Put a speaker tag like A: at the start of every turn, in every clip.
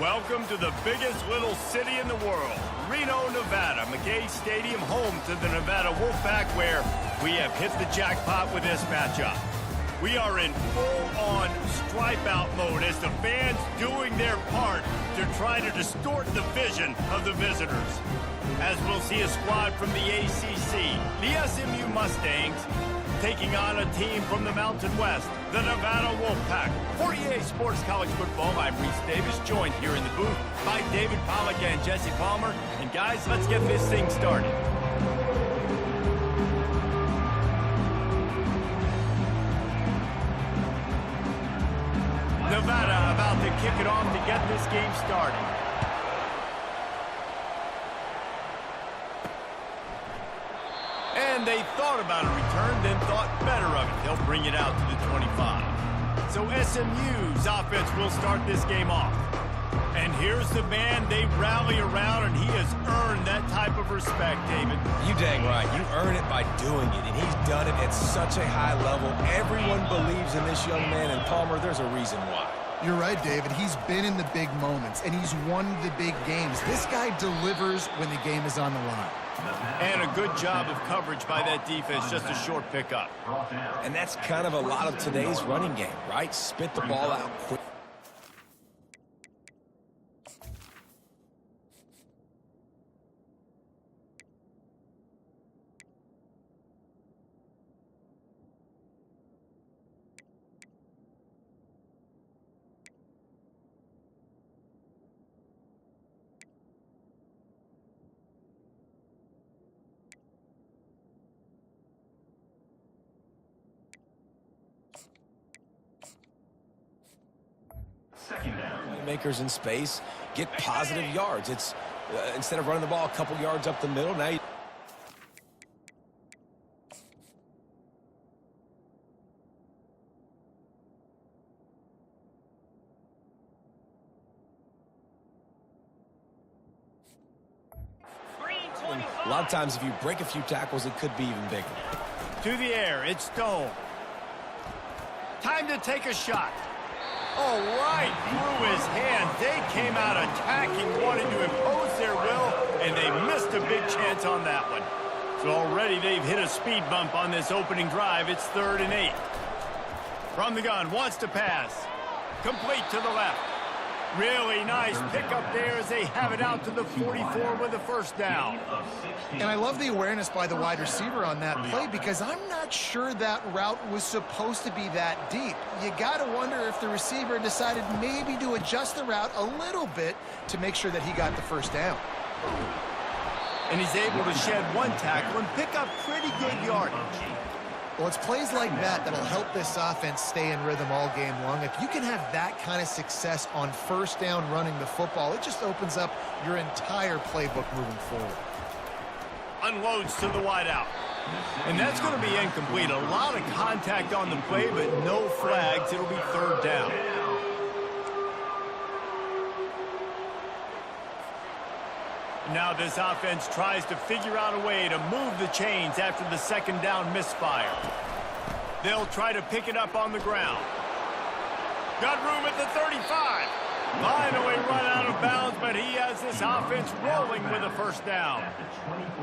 A: Welcome to the biggest little city in the world, Reno, Nevada. McKay Stadium, home to the Nevada Wolfpack, where we have hit the jackpot with this matchup. We are in full-on stripe-out mode as the fans doing their part to try to distort the vision of the visitors. As we'll see a squad from the ACC, the SMU Mustangs, taking on a team from the Mountain West, the Nevada Wolfpack. For EA Sports College Football, I'm Reese Davis, joined here in the booth by David Pollack and Jesse Palmer. And guys, let's get this thing started. Nevada about to kick it off to get this game started. And they thought about a return, then thought better of it. They'll bring it out to the 25. So SMU's offense will start this game off. And here's the man they rally around, and he has earned that type of respect, David.
B: You dang right. You earn it by doing it, and he's done it at such a high level. Everyone believes in this young man, and Palmer, there's a reason why.
C: You're right, David. He's been in the big moments, and he's won the big games. This guy delivers when the game is on the line.
A: And a good job of coverage by that defense, just a short pickup.
B: And that's kind of a lot of today's running game, right? Spit the ball out quick. Makers in space get positive yards. It's instead of running the ball a couple yards up the middle, now you a lot of times if you break a few tackles, it could be even bigger.
A: To the air, it's Stone. Time to take a shot. Oh, right through his hand. They came out attacking, wanting to impose their will, and they missed a big chance on that one. So already they've hit a speed bump on this opening drive. It's 3rd and 8. From the gun, wants to pass. Complete to the left. Really nice pickup there as they have it out to the 44 with a first down.
C: And I love the awareness by the wide receiver on that play because I'm not sure that route was supposed to be that deep. You got to wonder if the receiver decided maybe to adjust the route a little bit to make sure that he got the first down.
A: And he's able to shed one tackle and pick up pretty good yardage.
C: Well, it's plays like that that'll help this offense stay in rhythm all game long. If you can have that kind of success on first down running the football, it just opens up your entire playbook moving forward.
A: Unloads to the wideout. And that's going to be incomplete. A lot of contact on the play, but no flags. It'll be 3rd down. Now this offense tries to figure out a way to move the chains after the 2nd down misfire. They'll try to pick it up on the ground. Got room at the 35. Finally run out of bounds, but he has this offense rolling with a first down.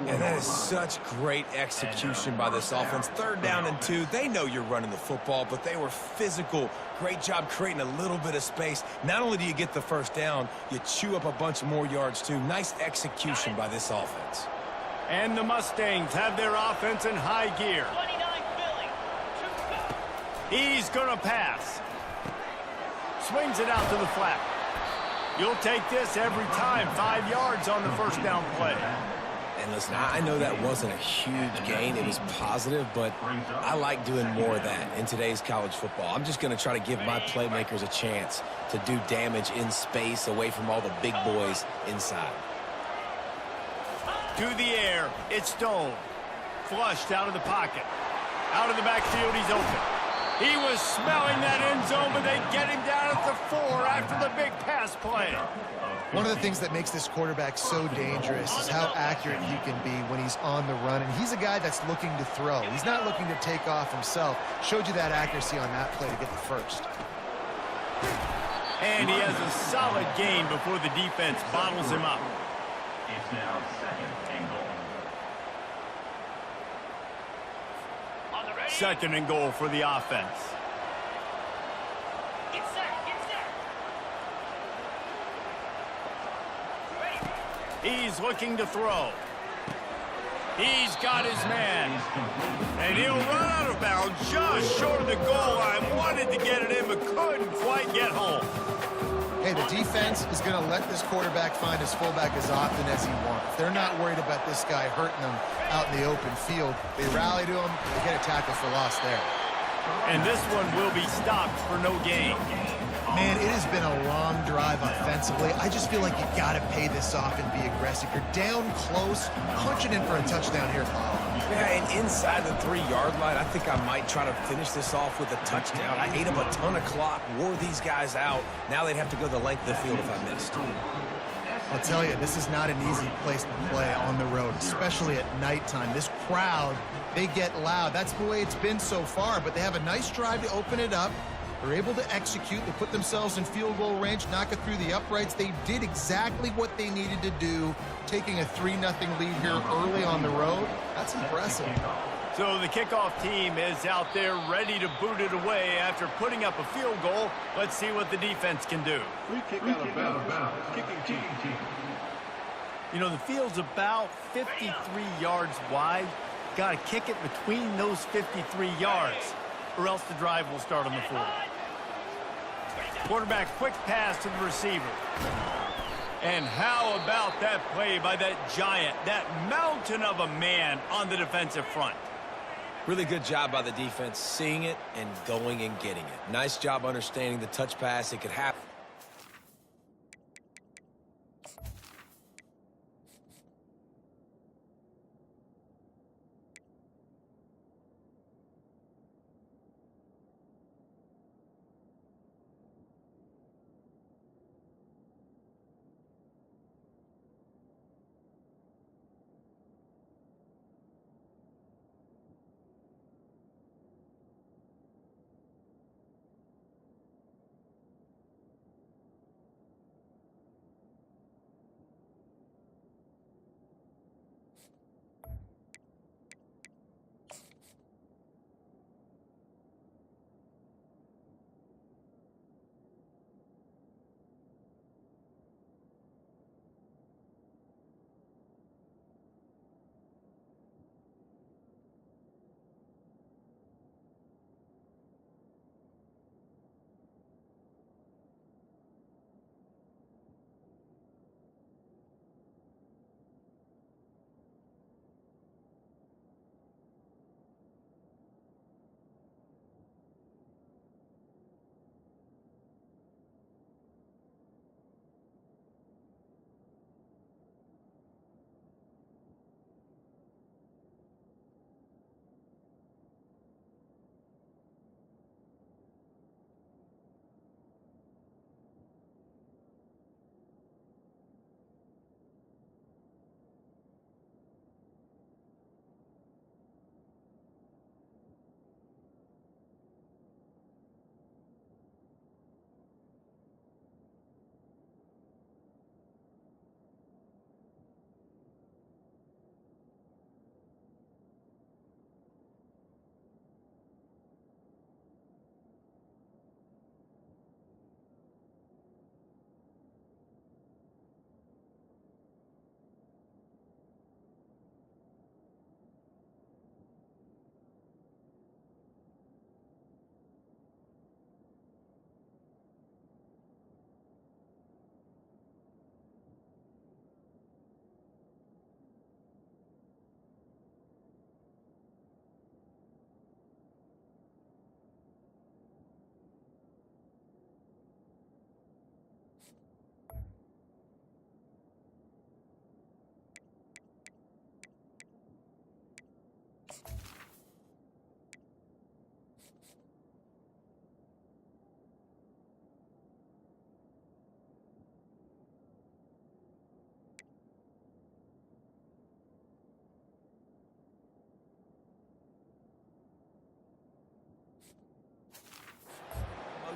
B: And that is such great execution by this offense. 3rd down and 2. They know you're running the football, but they were physical. Great job creating a little bit of space. Not only do you get the first down, you chew up a bunch more yards too. Nice execution by this offense.
A: And the Mustangs have their offense in high gear. He's going to pass. Swings it out to the flat. You'll take this every time. 5 yards on the first down play.
B: And listen, I know that wasn't a huge gain. It was positive, but I like doing more of that in today's college football. I'm just going to try to give my playmakers a chance to do damage in space away from all the big boys inside.
A: To the air, it's Stone. Flushed out of the pocket. Out of the backfield, he's open. He was smelling that end zone, but they get him down at the 4 after the big pass play.
C: One of the things that makes this quarterback so dangerous is how accurate he can be when he's on the run. And he's a guy that's looking to throw. He's not looking to take off himself. Showed you that accuracy on that play to get the first.
A: And he has a solid gain before the defense bottles him up.
D: It's now second and goal.
A: Second and goal for the offense. He's looking to throw. He's got his man. And he'll run out of bounds just short of the goal line. Wanted to get it in, but couldn't quite get home.
C: Hey, the defense is going to let this quarterback find his fullback as often as he wants. If they're not worried about this guy hurting them out in the open field, they rally to him, they get a tackle for loss there.
A: And this one will be stopped for no gain.
C: Man, it has been a long drive offensively. I just feel like you got to pay this off and be aggressive. You're down close, punch it in for a touchdown here, Paul.
B: Yeah, and inside the 3-yard line, I think I might try to finish this off with a touchdown. I ate up a ton of clock, wore these guys out. Now they'd have to go the length of the field if I missed.
C: I'll tell you, this is not an easy place to play on the road, especially at nighttime. This crowd, they get loud. That's the way it's been so far, but they have a nice drive to open it up. They're able to execute. They put themselves in field goal range, knock it through the uprights. They did exactly what they needed to do, taking a 3-0 lead here early on the road. That's impressive.
A: So the kickoff team is out there ready to boot it away after putting up a field goal. Let's see what the defense can do.
D: Free kick out of bounds. Kicking team.
A: You know, the field's about 53 yards wide. Got to kick it between those 53 yards, or else the drive will start on the 40. Quarterback quick pass to the receiver. And how about that play by that giant, that mountain of a man on the defensive front?
B: Really good job by the defense, seeing it and going and getting it. Nice job understanding the touch pass. It could happen.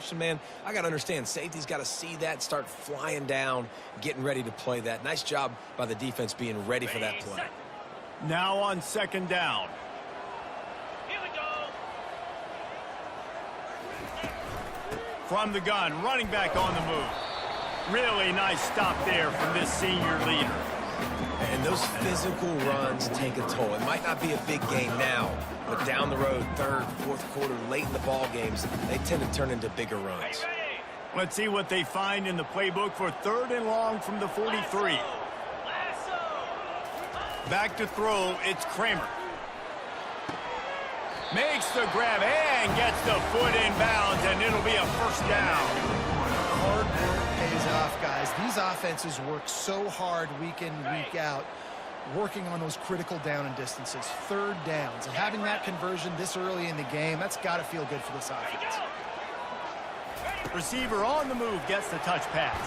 B: interception, man, I got to understand, safety's got to see that, start flying down, getting ready to play that. Nice job by the defense being ready for that play.
A: Now on second down.
E: Here we go.
A: From the gun, running back on the move. Really nice stop there from this senior leader.
B: And those physical runs take a toll. It might not be a big game now, but down the road, third, fourth quarter, late in the ball games, they tend to turn into bigger runs.
A: Let's see what they find in the playbook for third and long from the 43. Back to throw, it's Kramer. Makes the grab and gets the foot in bounds, and it'll be a first down.
C: Hard work pays off, guys. These offenses work so hard week in, week out, working on those critical down and distances, third downs. And having that conversion this early in the game, that's got to feel good for this offense.
A: Receiver on the move gets the touch pass.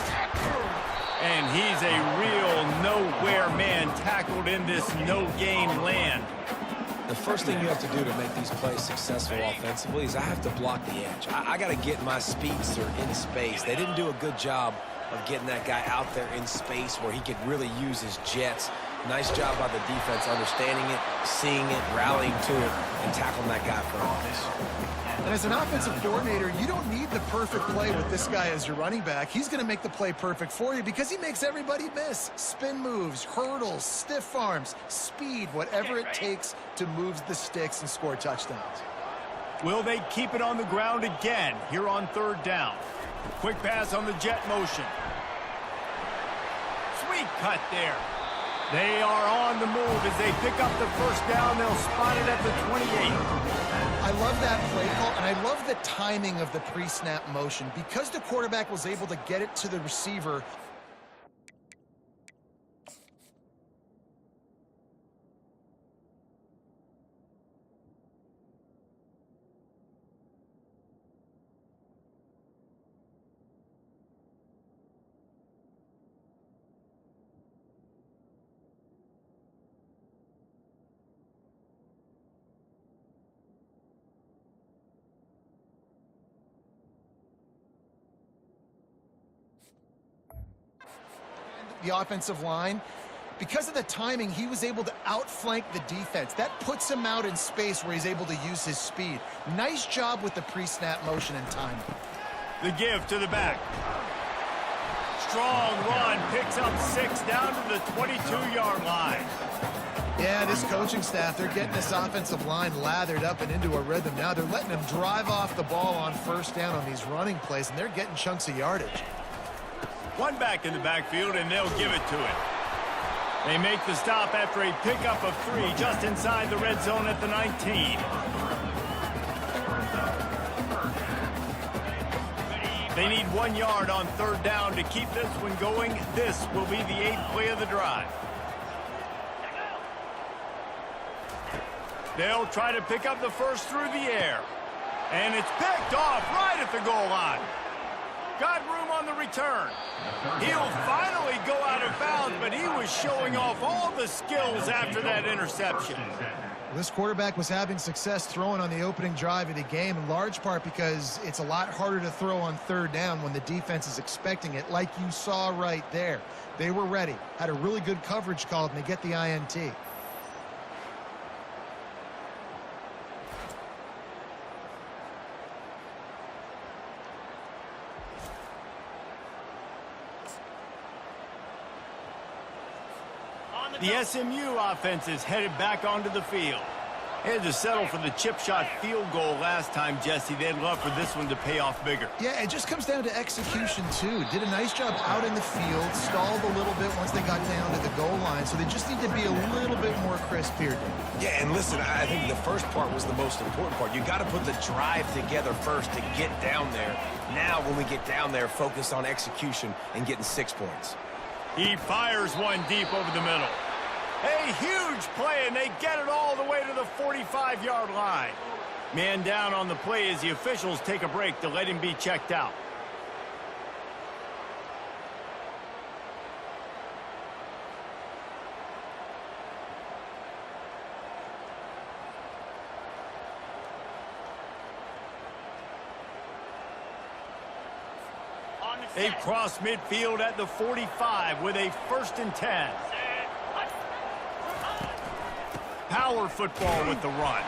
A: And he's a real nowhere man tackled in this no-gain land.
B: The first thing you have to do to make these plays successful offensively is I have to block the edge. I got to get my speedster in space. They didn't do a good job of getting that guy out there in space where he could really use his jets. Nice job by the defense understanding it, seeing it, rallying to it, and tackling that guy for offense.
C: And as an offensive coordinator, you don't need the perfect play with this guy as your running back. He's going to make the play perfect for you because he makes everybody miss. Spin moves, hurdles, stiff arms, speed, whatever it takes to move the sticks and score touchdowns.
A: Will they keep it on the ground again here on third down? Quick pass on the jet motion. Sweet cut there. They are on the move as they pick up the first down. They'll spot it at the 28.
C: I love that play call, and I love the timing of the pre-snap motion. Because the quarterback was able to get it to the receiver, the offensive line. Because of the timing, he was able to outflank the defense. That puts him out in space where he's able to use his speed. Nice job with the pre-snap motion and timing.
A: The give to the back. Strong run, picks up 6 down to the 22-yard line.
C: Yeah, this coaching staff, they're getting this offensive line lathered up and into a rhythm. Now they're letting them drive off the ball on first down on these running plays, and they're getting chunks of yardage.
A: One back in the backfield, and they'll give it to it. They make the stop after a pickup of 3 just inside the red zone at the 19. They need 1 yard on third down to keep this one going. This will be the 8th play of the drive. They'll try to pick up the first through the air. And it's picked off right at the goal line. Got room on the return. He'll finally go out of bounds, but he was showing off all the skills after that interception.
C: This quarterback was having success throwing on the opening drive of the game, in large part because it's a lot harder to throw on third down when the defense is expecting it, like you saw right there. They were ready, had a really good coverage call, and they get the INT.
A: The SMU offense is headed back onto the field. They had to settle for the chip shot field goal last time, Jesse. They'd love for this one to pay off bigger.
C: Yeah, it just comes down to execution, too. Did a nice job out in the field, stalled a little bit once they got down to the goal line, so they just need to be a little bit more crisp here.
B: Yeah, and listen, I think the first part was the most important part. You got to put the drive together first to get down there. Now, when we get down there, focus on execution and getting 6 points.
A: He fires one deep over the middle. A huge play, and they get it all the way to the 45-yard line. Man down on the play as the officials take a break to let him be checked out. They cross midfield at the 45 with a 1st and 10. Power football with the run.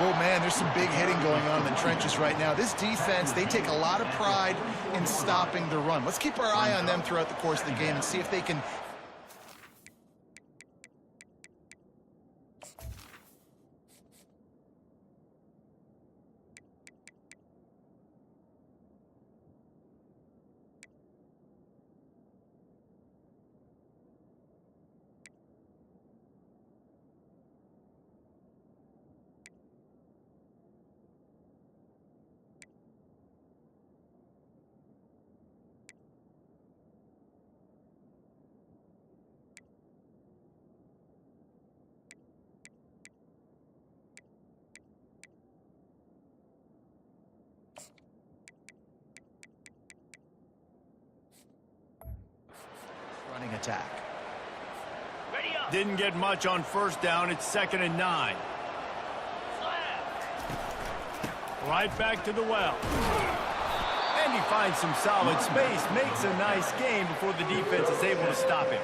C: Oh, man, there's some big hitting going on in the trenches right now. This defense, they take a lot of pride in stopping the run. Let's keep our eye on them throughout the course of the game and see if they can... running attack.
E: Ready up.
A: Didn't get much on 1st down. It's 2nd and 9. Right back to the well. And he finds some solid space. Makes a nice game before the defense is able to stop him.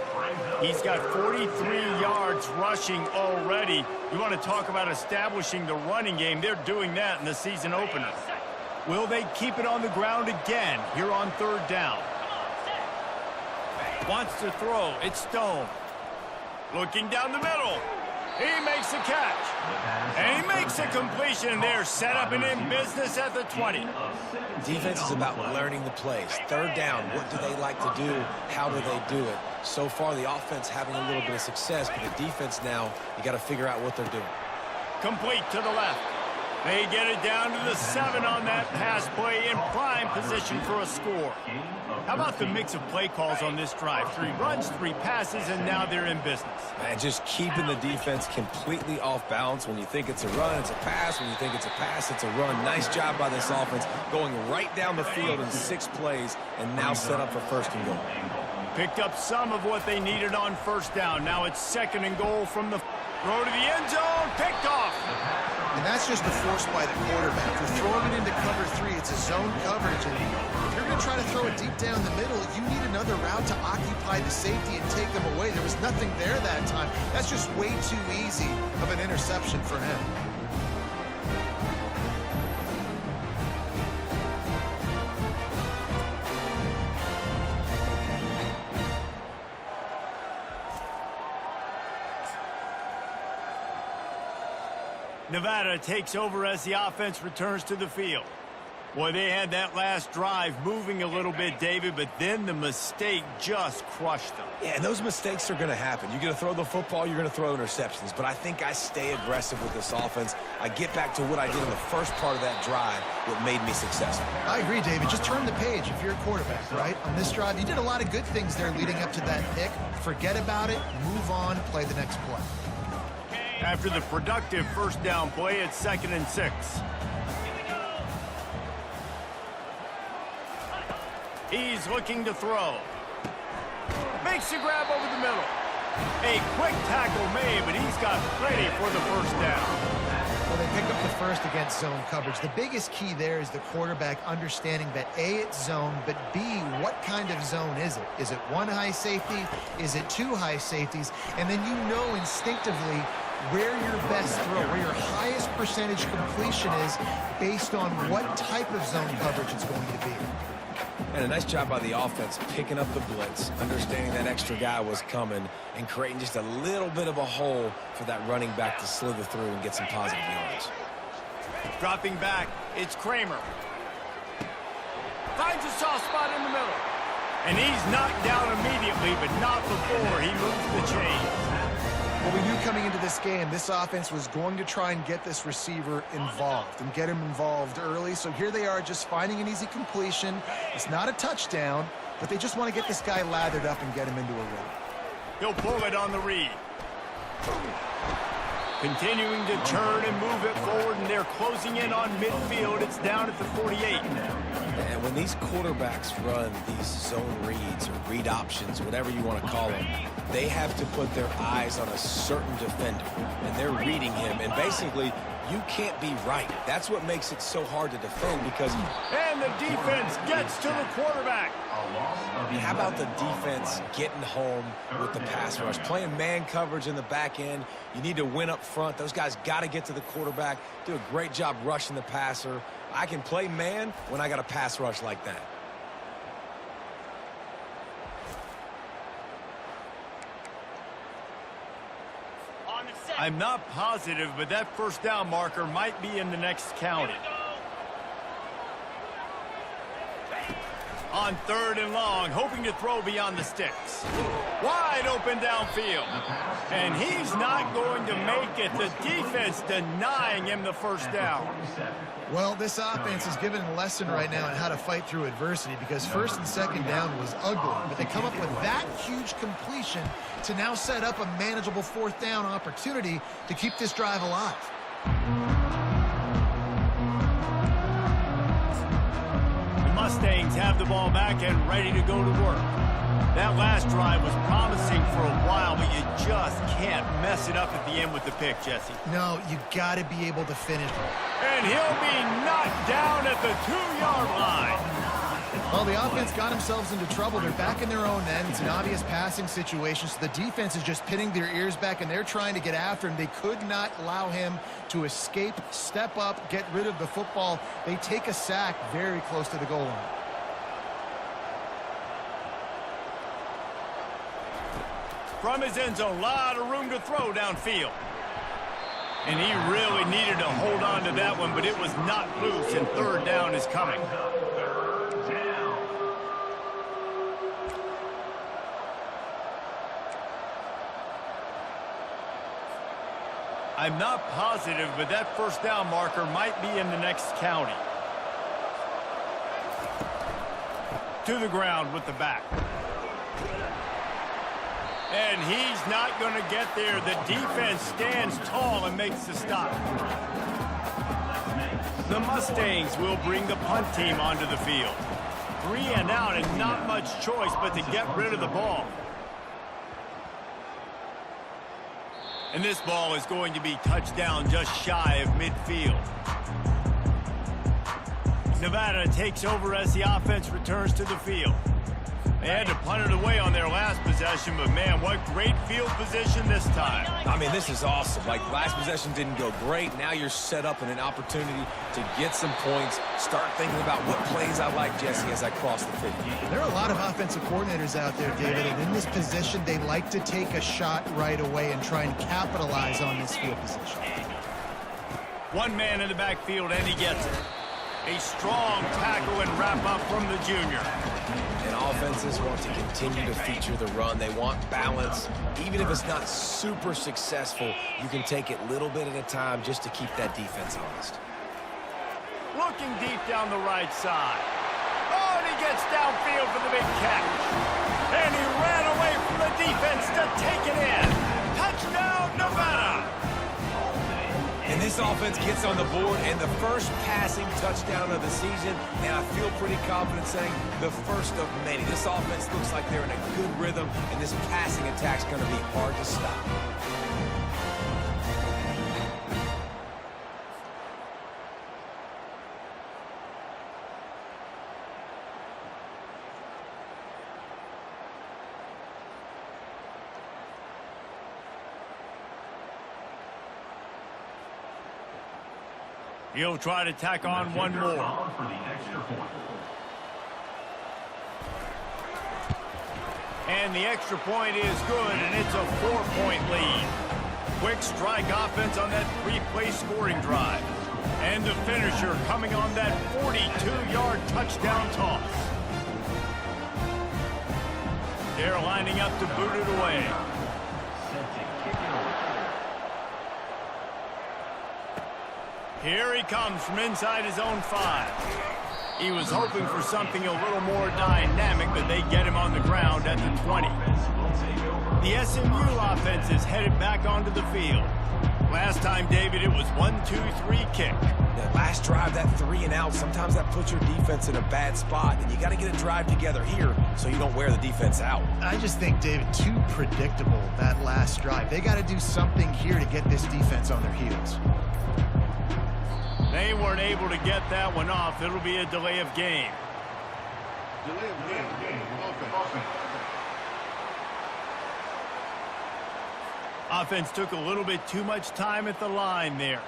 A: He's got 43 yards rushing already. You want to talk about establishing the running game. They're doing that in the season opener. Will they keep it on the ground again here on 3rd down? Wants to throw. It's Stone. Looking down the middle. He makes a catch. And he makes a completion. They're set up and in business at the 20.
B: Defense is about learning the plays. 3rd down, what do they like to do? How do they do it? So far, the offense having a little bit of success, but the defense now, you got to figure out what they're doing.
A: Complete to the left. They get it down to the 7 on that pass play in prime position for a score. How about the mix of play calls on this drive? 3 runs, 3 passes, and now they're in business.
B: And just keeping the defense completely off balance. When you think it's a run, it's a pass. When you think it's a pass, it's a run. Nice job by this offense going right down the field in 6 plays and now set up for 1st and goal.
A: Picked up some of what they needed on 1st down. Now it's 2nd and goal from the throw to the end zone. Picked off.
C: And that's just the force by the quarterback. For throwing it into cover 3, it's a zone coverage. And if you're going to try to throw it deep down the middle, you need another route to occupy the safety and take them away. There was nothing there that time. That's just way too easy of an interception for him.
A: Nevada takes over as the offense returns to the field. Boy, they had that last drive moving a little bit, David, but then the mistake just crushed them.
B: Yeah, and those mistakes are going to happen. You're going to throw the football, you're going to throw interceptions. But I think I stay aggressive with this offense. I get back to what I did in the first part of that drive that made me successful.
C: I agree, David. Just turn the page if you're a quarterback, right? On this drive, you did a lot of good things there leading up to that pick. Forget about it, move on, play the next play.
A: After the productive 1st down play, it's 2nd and 6. He's looking to throw. Makes a grab over the middle. A quick tackle made, but he's got plenty for the 1st down.
C: Well, they pick up the 1st against zone coverage. The biggest key there is the quarterback understanding that A, it's zone, but B, what kind of zone is it? Is it 1 high safety? Is it 2 high safeties? And then you know instinctively where your best throw, where your highest percentage completion is based on what type of zone coverage it's going to be.
B: And a nice job by the offense picking up the blitz, understanding that extra guy was coming, and creating just a little bit of a hole for that running back to slither through and get some positive yards.
A: Dropping back, it's Kramer. Finds a soft spot in the middle. And he's knocked down immediately, but not before he moves the chains.
C: Well, we knew coming into this game, this offense was going to try and get this receiver involved and get him involved early. So here they are just finding an easy completion. It's not a touchdown, but they just want to get this guy lathered up and get him into a rhythm.
A: He'll pull it on the read. Continuing to turn and move it forward, and they're closing in on midfield. It's down at the 48.
B: And when these quarterbacks run these zone reads or read options, whatever you want to call them, they have to put their eyes on a certain defender, and they're reading him. And basically, you can't be right. That's what makes it so hard to defend because...
A: And the defense gets to the quarterback.
B: How about the defense getting home with the pass rush? Playing man coverage in the back end. You need to win up front. Those guys got to get to the quarterback, do a great job rushing the passer. I can play man when I got a pass rush like that.
E: On the set.
A: I'm not positive, but that first down marker might be in the next county. On 3rd and long, hoping to throw beyond the sticks. Wide open downfield. And he's not going to make it. The defense denying him the first down.
C: Well, this offense is given a lesson right now on how to fight through adversity because 1st and 2nd down was ugly, but they come up with that huge completion to now set up a manageable 4th down opportunity to keep this drive alive.
A: Mustangs have the ball back and ready to go to work. That last drive was promising for a while, but you just can't mess it up at the end with the pick, Jesse.
C: No, you got to be able to finish.
A: And he'll be knocked down at the 2-yard line.
C: Well, the offense got themselves into trouble. They're back in their own end. It's an obvious passing situation, so the defense is just pinning their ears back, and they're trying to get after him. They could not allow him to escape, step up, get rid of the football. They take a sack very close to the goal line.
A: From his end zone, a lot of room to throw downfield. And he really needed to hold on to that one, but it was not loose, and 3rd down is coming. I'm not positive, but that first down marker might be in the next county. To the ground with the back. And he's not going to get there. The defense stands tall and makes the stop. The Mustangs will bring the punt team onto the field. 3 and out and not much choice but to get rid of the ball. And this ball is going to be touchdown just shy of midfield. Nevada takes over as the offense returns to the field. They had to punt it away on their last possession, but man, what great field position this time.
B: I mean, this is awesome. Like, last possession didn't go great. Now you're set up in an opportunity to get some points, start thinking about what plays I like, Jesse, as I cross the 50.
C: There are a lot of offensive coordinators out there, David, and in this position, they like to take a shot right away and try and capitalize on this field position.
A: One man in the backfield, and he gets it. A strong tackle and wrap up from the junior.
B: And offenses want to continue to feature the run. They want balance. Even if it's not super successful, you can take it little bit at a time just to keep that defense honest.
A: Looking deep down the right side. Oh, and he gets downfield for the big catch. And he ran away from the defense to take it in. Touchdown, Nevada!
B: And this offense gets on the board, and the first passing touchdown of the season, and I feel pretty confident saying the first of many. This offense looks like they're in a good rhythm, and this passing attack's going to be hard to stop.
A: He'll try to tack on one more. And the extra point is good, and it's a 4-point lead. Quick strike offense on that 3-play scoring drive. And the finisher coming on that 42-yard touchdown toss. They're lining up to boot it away. Here he comes from inside his own 5. He was hoping for something a little more dynamic, but they get him on the ground at the 20. The SMU offense is headed back onto the field. Last time, David, it was 1-2-3 kick.
B: That last drive, that 3 and out, sometimes that puts your defense in a bad spot, and you got to get a drive together here so you don't wear the defense out.
C: I just think, David, too predictable, that last drive. They got to do something here to get this defense on their heels.
A: They weren't able to get that one off. It'll be a delay of game.
D: Delay of game. Offense.
A: Offense took a little bit too much time at the line there.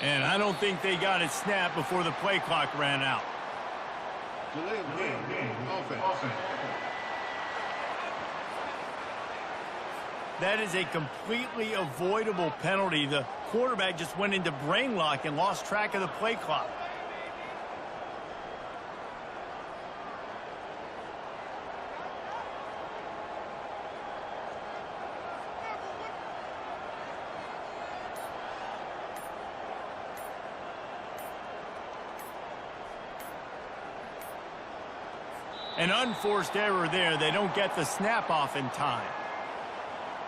A: And I don't think they got it snapped before the play clock ran out.
D: Delay of game. Offense.
A: That is a completely avoidable penalty. The quarterback just went into brain lock and lost track of the play clock. An unforced error there. They don't get the snap off in time.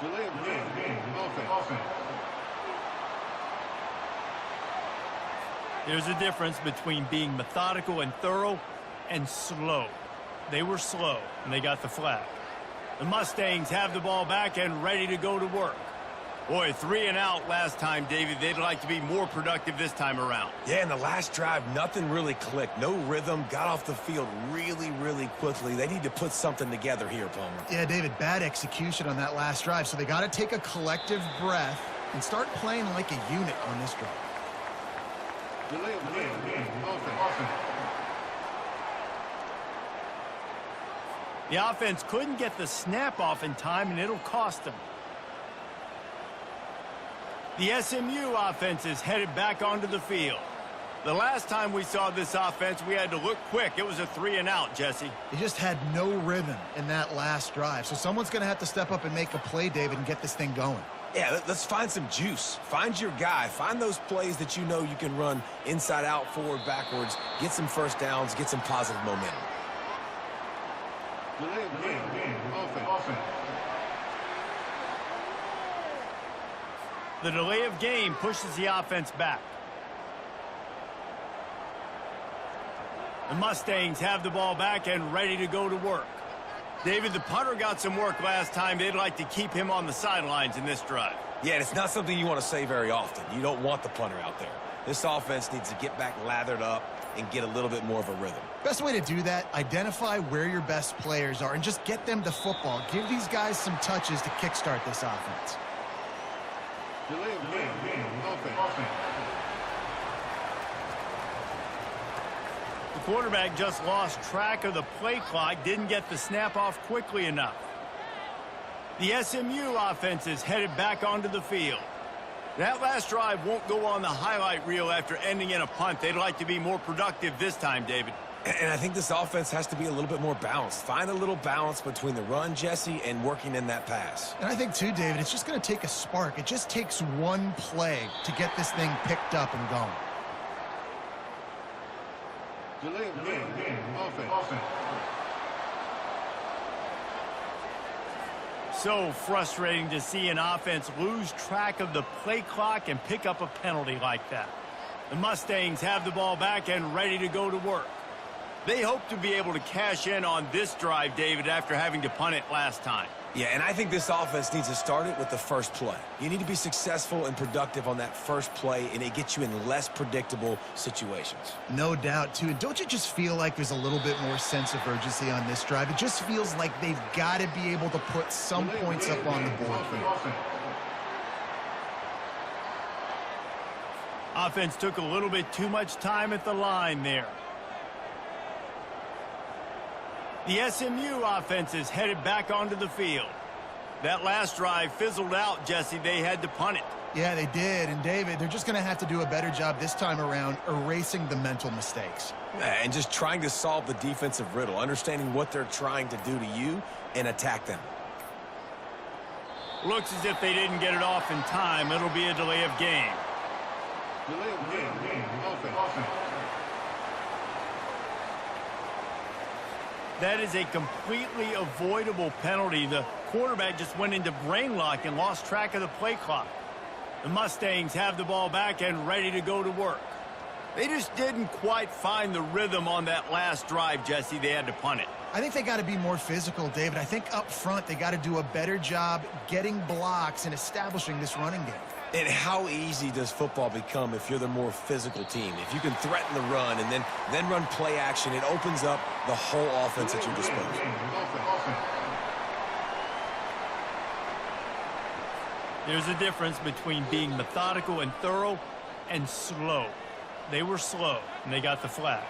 D: Delay of game. Offense.
A: There's a difference between being methodical and thorough and slow. They were slow, and they got the flag. The Mustangs have the ball back and ready to go to work. Boy, 3 and out last time, David. They'd like to be more productive this time around.
B: Yeah, in the last drive, nothing really clicked. No rhythm, got off the field really, really quickly. They need to put something together here, Palmer.
C: Yeah, David, bad execution on that last drive, so they got to take a collective breath and start playing like a unit on this drive.
D: Delay of game. Offense.
A: The offense couldn't get the snap off in time, and it'll cost them. The SMU offense is headed back onto the field. The last time we saw this offense, we had to look quick. It was a 3 and out, Jesse.
C: They just had no rhythm in that last drive, so someone's going to have to step up and make a play, David, and get this thing going.
B: Yeah, let's find some juice. Find your guy. Find those plays that you know you can run inside out, forward, backwards, get some first downs, get some positive momentum.
D: Delay of game. Offense.
A: The delay of game pushes the offense back. The Mustangs have the ball back and ready to go to work. David, the punter got some work last time. They'd like to keep him on the sidelines in this drive.
B: Yeah, and it's not something you want to say very often. You don't want the punter out there. This offense needs to get back lathered up and get a little bit more of a rhythm.
C: Best way to do that, identify where your best players are and just get them to football. Give these guys some touches to kickstart this offense.
D: Delay of game. Offense.
A: The quarterback just lost track of the play clock, didn't get the snap off quickly enough. The SMU offense is headed back onto the field. That last drive won't go on the highlight reel after ending in a punt. They'd like to be more productive this time, David.
B: And I think this offense has to be a little bit more balanced. Find a little balance between the run, Jesse, and working in that pass.
C: And I think, too, David, it's just going to take a spark. It just takes one play to get this thing picked up and going.
D: Delay of game. Offense.
A: So frustrating to see an offense lose track of the play clock and pick up a penalty like that. The Mustangs have the ball back and ready to go to work. They hope to be able to cash in on this drive, David, after having to punt it last time.
B: Yeah, and I think this offense needs to start it with the first play. You need to be successful and productive on that first play, and it gets you in less predictable situations.
C: No doubt, too. And don't you just feel like there's a little bit more sense of urgency on this drive? It just feels like they've got to be able to put some points up on the board here.
A: Offense took a little bit too much time at the line there. The SMU offense is headed back onto the field. That last drive fizzled out, Jesse. They had to punt it.
C: Yeah, they did. And, David, they're just going to have to do a better job this time around erasing the mental mistakes.
B: And just trying to solve the defensive riddle, understanding what they're trying to do to you and attack them.
A: Looks as if they didn't get it off in time. It'll be a delay of game.
D: Delay of game. Offense.
A: That is a completely avoidable penalty. The quarterback just went into brain lock and lost track of the play clock. The Mustangs have the ball back and ready to go to work. They just didn't quite find the rhythm on that last drive, Jesse. They had to punt it.
C: I think they got to be more physical, David. I think up front they got to do a better job getting blocks and establishing this running game.
B: And how easy does football become if you're the more physical team? If you can threaten the run and then run play action, it opens up the whole offense at your disposal.
D: Offense.
A: There's a difference between being methodical and thorough and slow. They were slow, and they got the flag.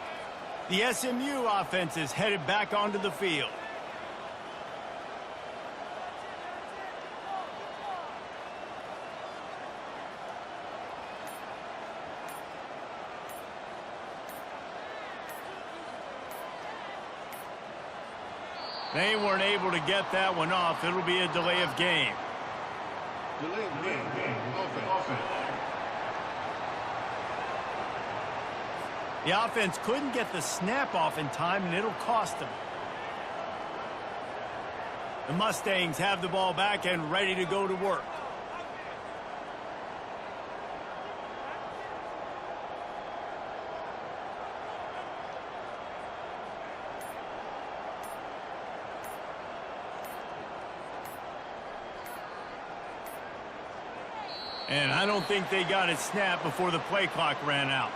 A: The SMU offense is headed back onto the field. They weren't able to get that one off. It'll be a delay of game.
D: Delay of game. Offense.
A: The offense couldn't get the snap off in time, and it'll cost them. The Mustangs have the ball back and ready to go to work. And I don't think they got it snapped before the play clock ran out.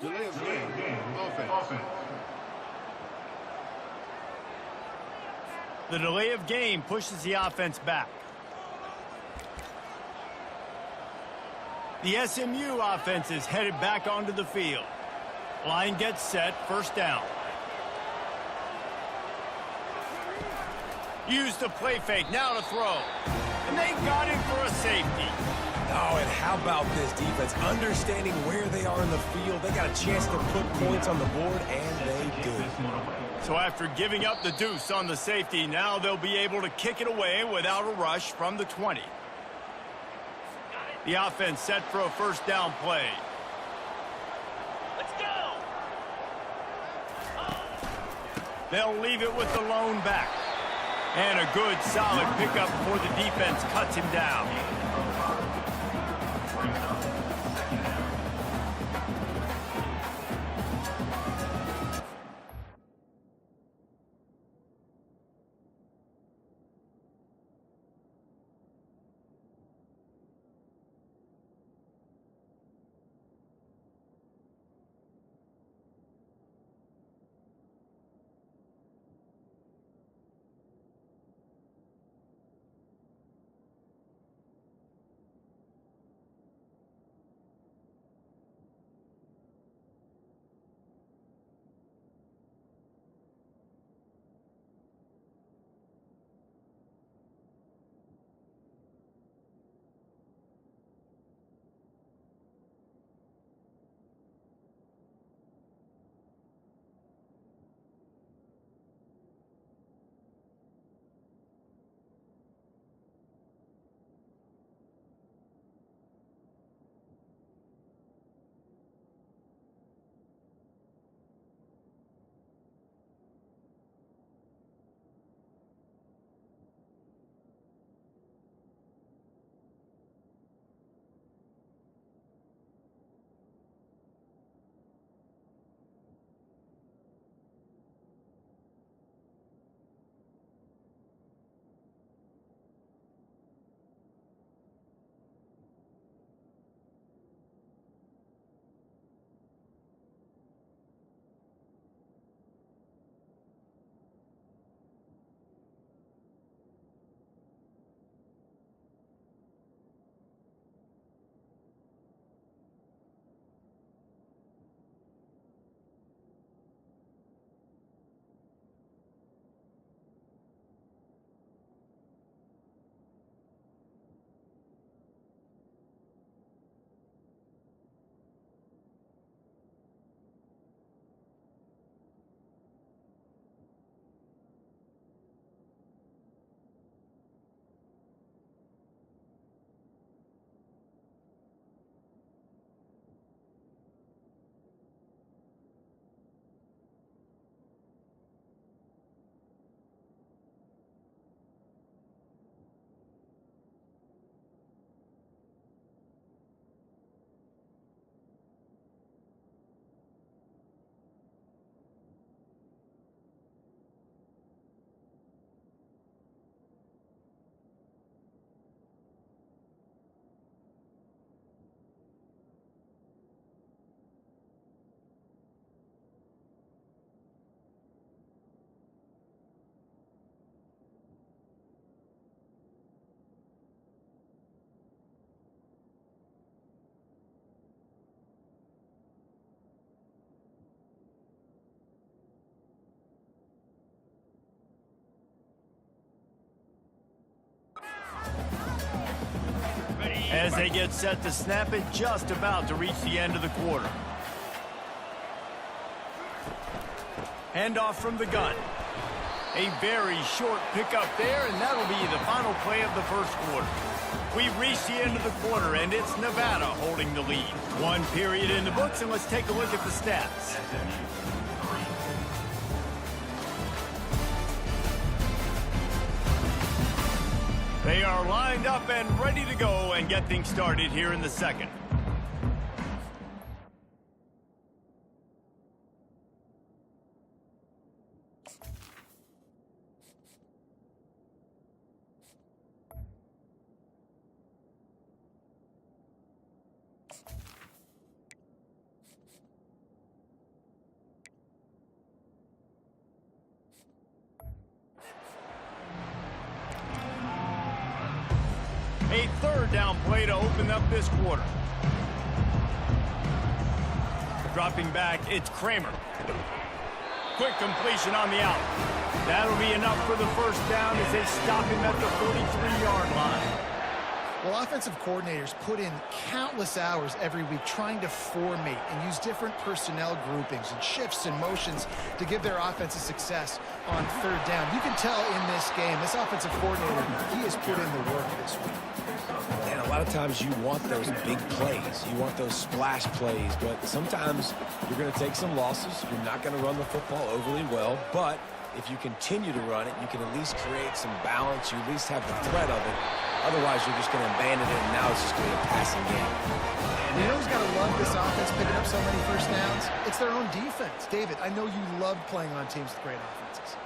D: Delay of game. Offense.
A: The delay of game pushes the offense back. The SMU offense is headed back onto the field. Line gets set, first down. Use the play fake, now to throw. And they got him for a safety.
B: Oh, and how about this defense? Understanding where they are in the field, they got a chance to put points on the board, and they do.
A: So after giving up the deuce on the safety, now they'll be able to kick it away without a rush from the 20. The offense set for a first down play.
E: Let's go!
A: They'll leave it with the lone back. And a good, solid pickup before the defense cuts him down. As they get set to snap it, just about to reach the end of the quarter. Handoff from the gun. A very short pickup there, and that'll be the final play of the first quarter. We've reached the end of the quarter, and it's Nevada holding the lead. One period in the books, and let's take a look at the stats. They are lined up and ready to go and get things started here in the second. down play to open up this quarter. Dropping back, it's Kramer. Quick completion on the out. That'll be enough for the first down as they stop him at the 43-yard line.
C: Well, offensive coordinators put in countless hours every week trying to formate and use different personnel groupings and shifts and motions to give their offensive success on third down. You can tell in this game, this offensive coordinator, he has put in the work this week.
B: And a lot of times you want those big plays. You want those splash plays, but sometimes you're going to take some losses. You're not going to run the football overly well, but if you continue to run it, you can at least create some balance. You at least have the threat of it. Otherwise, you're just going to abandon it, and now it's just going to be a passing game.
C: And you know who's got to love this offense picking up so many first downs? It's their own defense. David, I know you love playing on teams with great offenses.